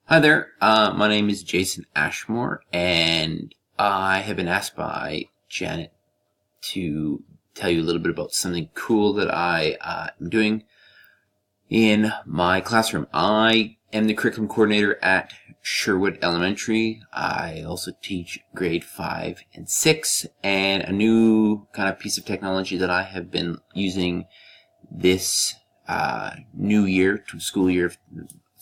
Hi there, my name is Jason Ashmore, and I have been asked by Janet to tell you a little bit about something cool that I am doing in my classroom. I am the curriculum coordinator at Sherwood Elementary. I also teach grade 5 and 6, and a new kind of piece of technology that I have been using this new year, school year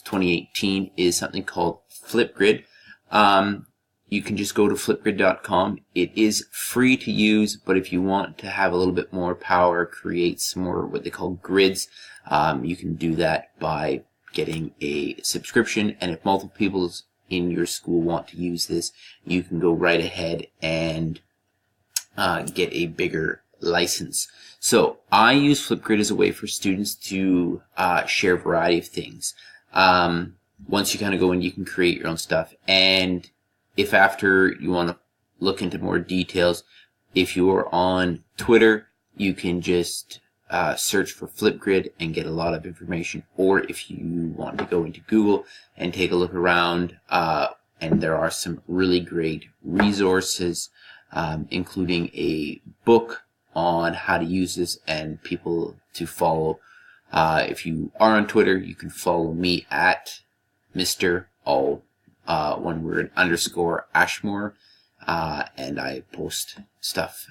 2018, is something called Flipgrid. You can just go to flipgrid.com. It is free to use, but if you want to have a little bit more power, create some more what they call grids, you can do that by getting a subscription. And if multiple people in your school want to use this, you can go right ahead and get a bigger license. So I use Flipgrid as a way for students to share a variety of things. Once you kind of go in, you can create your own stuff. And if after you want to look into more details, if you are on Twitter, you can just search for Flipgrid and get a lot of information. Or if you want to go into Google and take a look around, and there are some really great resources, including a book on how to use this and people to follow. If you are on Twitter, you can follow me at Mr. All one word _ Ashmore, and I post stuff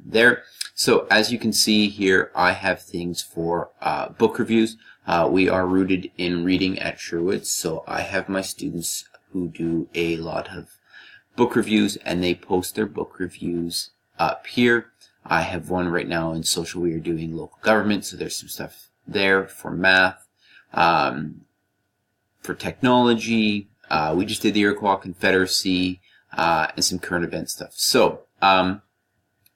there. So as you can see here, I have things for book reviews. We are rooted in reading at Sherwood, so I have my students who do a lot of book reviews, and they post their book reviews up here. I have one right now in social. We are doing local government, so there's some stuff there for math, for technology. We just did the Iroquois Confederacy, and some current event stuff. So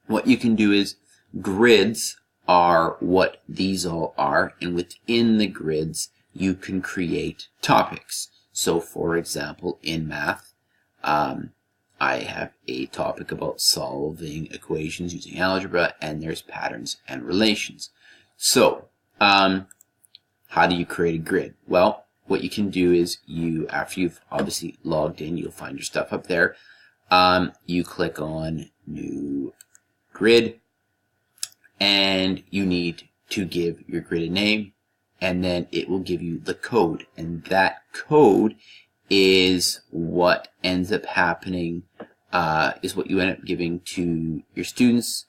what you can do is, grids are what these all are, and within the grids you can create topics. So for example, in math, I have a topic about solving equations using algebra, and there's patterns and relations. So how do you create a grid? Well, what you can do is, after you've obviously logged in, you'll find your stuff up there. You click on New Grid, and you need to give your grid a name, and then it will give you the code, and that code is what ends up happening, is what you end up giving to your students.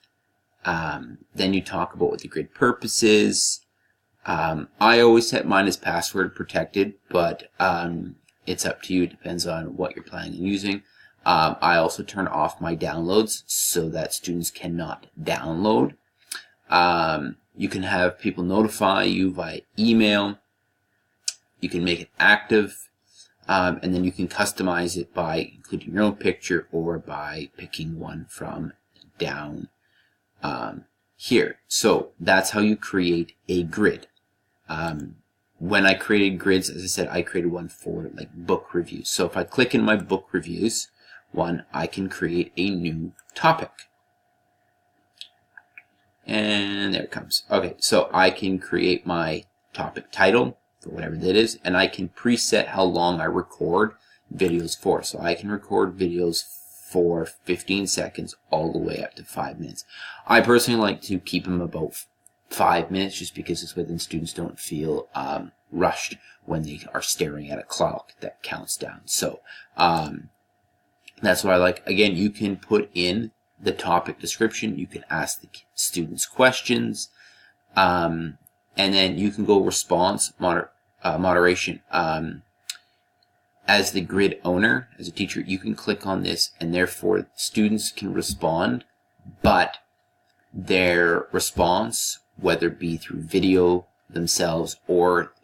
Then you talk about what the grid purpose is. I always set mine as password protected, but it's up to you. It depends on what you're planning on using. I also turn off my downloads so that students cannot download. You can have people notify you via email. You can make it active. And then you can customize it by including your own picture or by picking one from down here. So that's how you create a grid. When I created grids, as I said, I created one for like book reviews. So if I click in my book reviews one, I can create a new topic. And there it comes. Okay, so I can create my topic title for whatever that is, and I can preset how long I record videos for. So I can record videos for 15 seconds all the way up to 5 minutes. I personally like to keep them about 5 minutes, just because it's when students don't feel rushed when they are staring at a clock that counts down. So that's what I like. Again, you can put in the topic description, you can ask the students questions, and then you can go response moderation. As the grid owner, as a teacher, you can click on this, and therefore students can respond, but their response, whether it be through video themselves or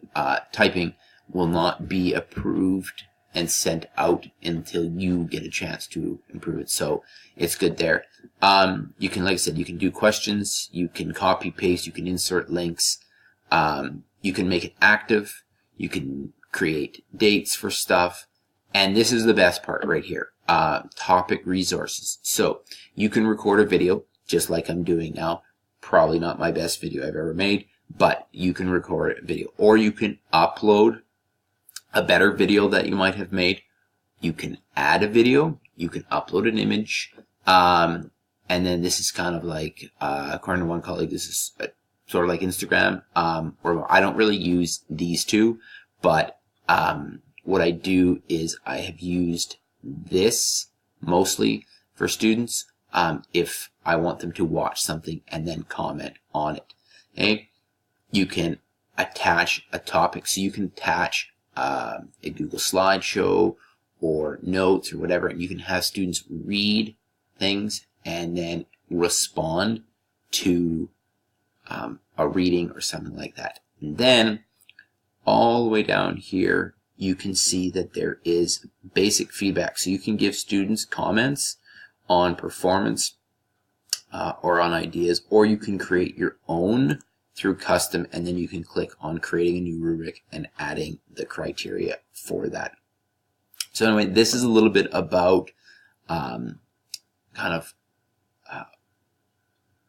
typing, will not be approved and sent out until you get a chance to improve it. So it's good there. You can, like I said, you can do questions, you can copy paste, you can insert links, you can make it active, you can create dates for stuff, and this is the best part right here, topic resources. So you can record a video just like I'm doing now. Probably not my best video I've ever made, but you can record a video, or you can upload a better video that you might have made. You can add a video, you can upload an image, and then this is kind of like, according to one colleague, this is sort of like Instagram, where I don't really use these two, but what I do is I have used this mostly for students if I want them to watch something and then comment on it. Okay, you can attach a topic, so you can attach a Google slideshow or notes or whatever, and you can have students read things and then respond to a reading or something like that. And then all the way down here, you can see that there is basic feedback. So you can give students comments on performance or on ideas, or you can create your own through custom, and then you can click on creating a new rubric and adding the criteria for that. So anyway, this is a little bit about kind of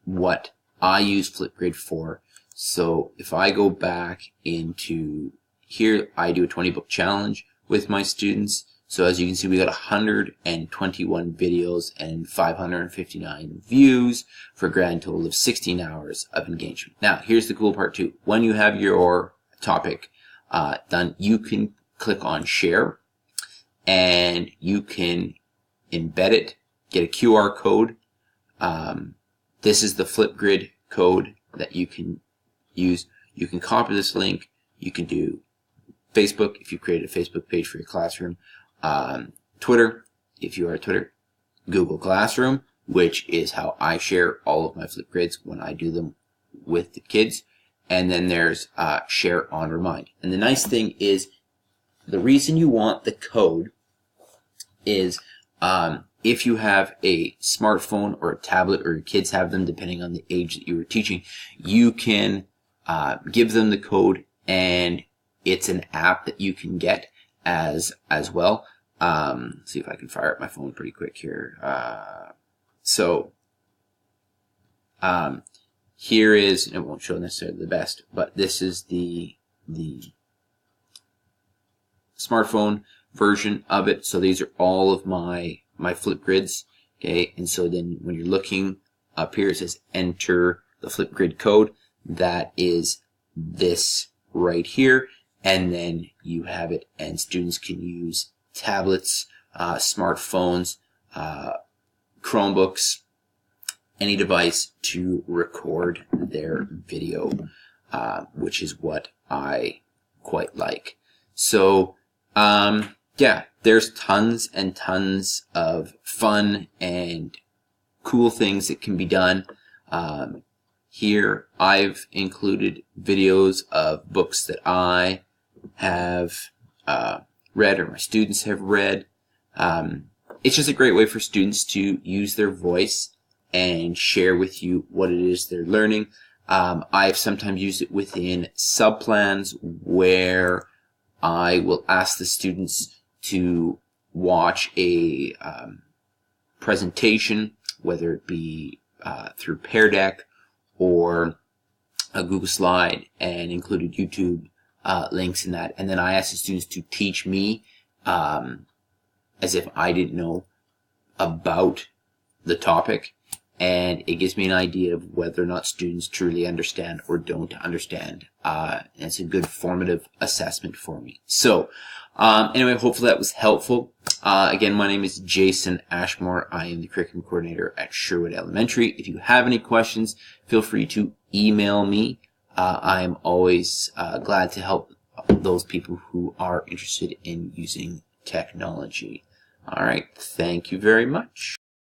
what I use Flipgrid for. So if I go back into here, I do a 20-book challenge with my students. So as you can see, we got 121 videos and 559 views for a grand total of 16 hours of engagement. Now, here's the cool part too. When you have your topic done, you can click on share and you can embed it, get a QR code. This is the Flipgrid code that you can use. You can copy this link. You can do Facebook if you created a Facebook page for your classroom. Twitter, if you are a Twitter, Google Classroom, which is how I share all of my Flipgrids when I do them with the kids. And then there's share on Remind. And the nice thing is, the reason you want the code is if you have a smartphone or a tablet, or your kids have them, depending on the age that you were teaching, you can give them the code, and it's an app that you can get as well. See if I can fire up my phone pretty quick here. Here is, it won't show necessarily the best, but this is the smartphone version of it. So these are all of my Flipgrids. Okay, and so then when you're looking up here, it says enter the Flipgrid code. That is this right here. And then you have it, and students can use tablets, smartphones, Chromebooks, any device to record their video, which is what I quite like. So, yeah, there's tons and tons of fun and cool things that can be done. Here, I've included videos of books that I have read or my students have read. It's just a great way for students to use their voice and share with you what it is they're learning. I've sometimes used it within subplans where I will ask the students to watch a presentation, whether it be through Pear Deck or a Google Slide, and included YouTube links in that. And then I ask the students to teach me as if I didn't know about the topic. And it gives me an idea of whether or not students truly understand or don't understand. And it's a good formative assessment for me. So, anyway, hopefully that was helpful. Again, my name is Jason Ashmore. I am the curriculum coordinator at Sherwood Elementary. If you have any questions, feel free to email me. I am always glad to help those people who are interested in using technology. All right. Thank you very much.